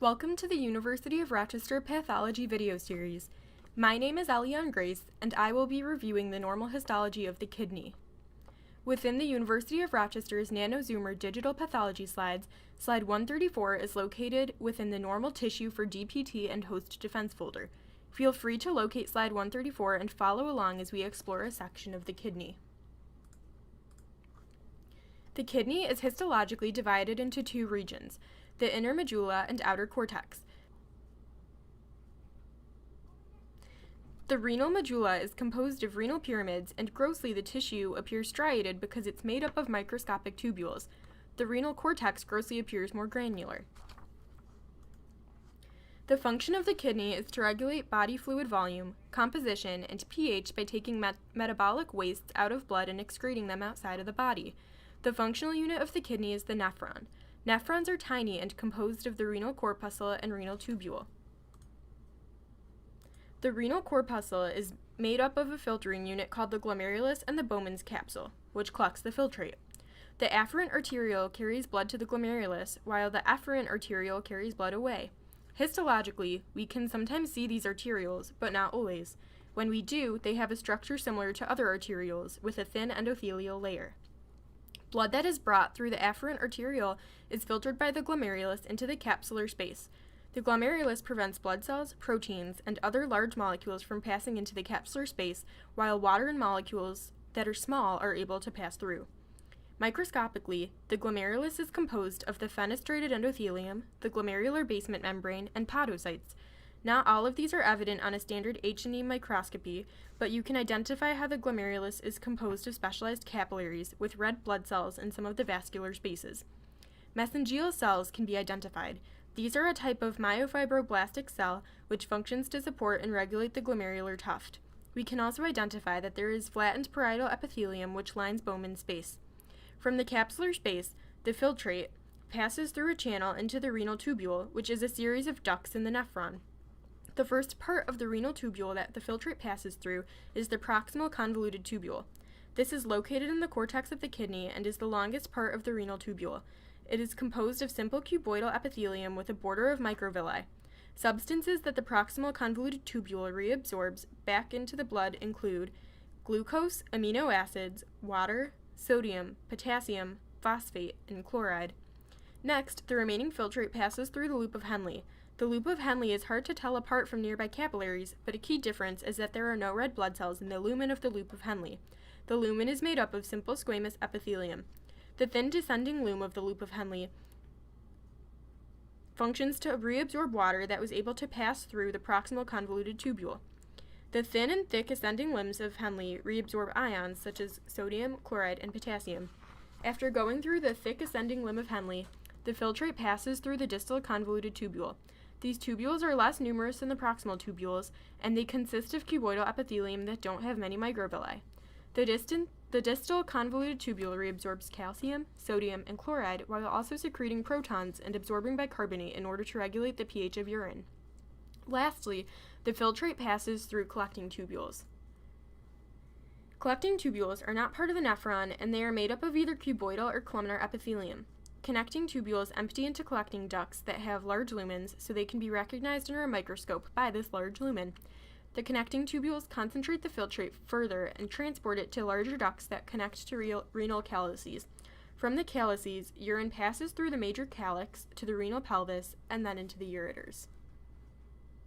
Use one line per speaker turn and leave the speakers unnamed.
Welcome to the University of Rochester Pathology video series. My name is Eliane Grace, and I will be reviewing the normal histology of the kidney. Within the University of Rochester's NanoZoomer digital pathology slides, slide 134 is located within the normal tissue for DPT and host defense folder. Feel free to locate slide 134 and follow along as we explore a section of the kidney. The kidney is histologically divided into two regions, the inner medulla and outer cortex. The renal medulla is composed of renal pyramids, and grossly the tissue appears striated because it's made up of microscopic tubules. The renal cortex grossly appears more granular. The function of the kidney is to regulate body fluid volume, composition, and pH by taking metabolic wastes out of blood and excreting them outside of the body. The functional unit of the kidney is the nephron. Nephrons are tiny and composed of the renal corpuscle and renal tubule. The renal corpuscle is made up of a filtering unit called the glomerulus and the Bowman's capsule, which collects the filtrate. The afferent arteriole carries blood to the glomerulus, while the efferent arteriole carries blood away. Histologically, we can sometimes see these arterioles, but not always. When we do, they have a structure similar to other arterioles, with a thin endothelial layer. Blood that is brought through the afferent arteriole is filtered by the glomerulus into the capsular space. The glomerulus prevents blood cells, proteins, and other large molecules from passing into the capsular space, while water and molecules that are small are able to pass through. Microscopically, the glomerulus is composed of the fenestrated endothelium, the glomerular basement membrane, and podocytes. Not all of these are evident on a standard H&E microscopy, but you can identify how the glomerulus is composed of specialized capillaries with red blood cells in some of the vascular spaces. Mesangial cells can be identified. These are a type of myofibroblastic cell which functions to support and regulate the glomerular tuft. We can also identify that there is flattened parietal epithelium which lines Bowman's space. From the capsular space, the filtrate passes through a channel into the renal tubule, which is a series of ducts in the nephron. The first part of the renal tubule that the filtrate passes through is the proximal convoluted tubule. This is located in the cortex of the kidney and is the longest part of the renal tubule. It is composed of simple cuboidal epithelium with a border of microvilli. Substances that the proximal convoluted tubule reabsorbs back into the blood include glucose, amino acids, water, sodium, potassium, phosphate, and chloride. Next, the remaining filtrate passes through the loop of Henle. The loop of Henle is hard to tell apart from nearby capillaries, but a key difference is that there are no red blood cells in the lumen of the loop of Henle. The lumen is made up of simple squamous epithelium. The thin descending lume of the loop of Henle functions to reabsorb water that was able to pass through the proximal convoluted tubule. The thin and thick ascending limbs of Henle reabsorb ions such as sodium, chloride, and potassium. After going through the thick ascending limb of Henle, the filtrate passes through the distal convoluted tubule. These tubules are less numerous than the proximal tubules, and they consist of cuboidal epithelium that don't have many microvilli. The distal convoluted tubule reabsorbs calcium, sodium, and chloride while also secreting protons and absorbing bicarbonate in order to regulate the pH of urine. Lastly, the filtrate passes through collecting tubules. Collecting tubules are not part of the nephron, and they are made up of either cuboidal or columnar epithelium. Connecting tubules empty into collecting ducts that have large lumens so they can be recognized under a microscope by this large lumen. The connecting tubules concentrate the filtrate further and transport it to larger ducts that connect to renal calyces. From the calyces, urine passes through the major calyx to the renal pelvis and then into the ureters.